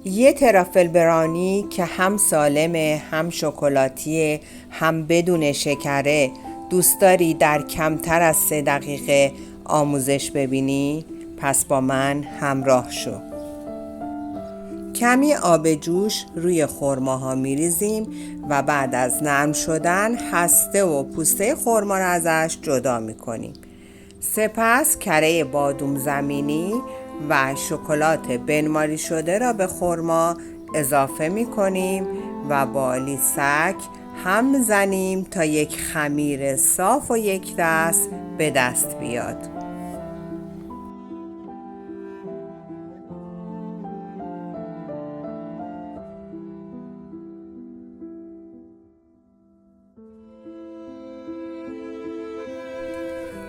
یه ترافل برانی که هم سالمه، هم شکلاتیه، هم بدون شکره، دوست داری در کمتر از 3 دقیقه آموزش ببینی؟ پس با من همراه شو. کمی آب جوش روی خرماها میریزیم و بعد از نرم شدن هسته و پوسته خرما را ازش جدا میکنیم. سپس کره بادوم زمینی و شکلات بنماری شده را به خرما اضافه میکنیم و با لیسک هم میزنیم تا یک خمیر صاف و یک دست به دست بیاد.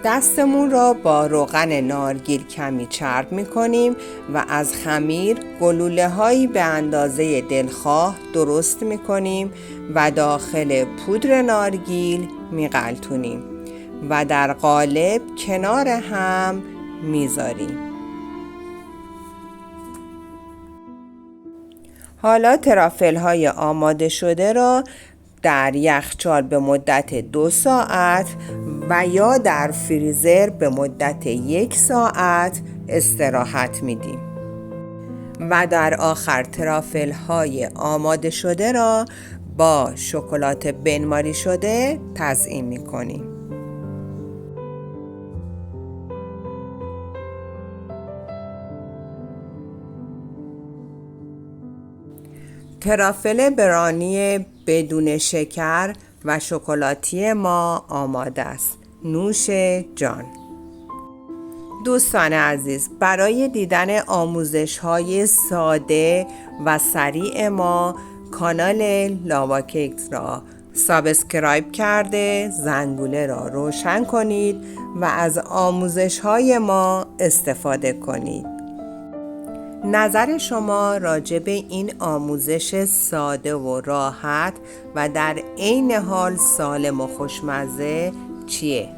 دستمون را با روغن نارگیل کمی چرب می‌کنیم و از خمیر گلوله هایی به اندازه دلخواه درست می‌کنیم و داخل پودر نارگیل می‌غلتونیم و در قالب کنار هم می‌ذاریم. حالا ترافل های آماده شده را در یخچال به مدت 2 ساعت و یا در فریزر به مدت 1 ساعت استراحت میدیم و در آخر ترافل های آماده شده را با شکلات بنماری شده تزیین میکنیم. ترافل برانی بدون شکر و شکلاتی ما آماده است. نوش جان. دوستان عزیز، برای دیدن آموزش‌های ساده و سریع ما کانال لاوا کیکس را سابسکرایب کرده زنگوله را روشن کنید و از آموزش‌های ما استفاده کنید. نظر شما راجع به این آموزش ساده و راحت و در عین حال سالم و خوشمزه چیه؟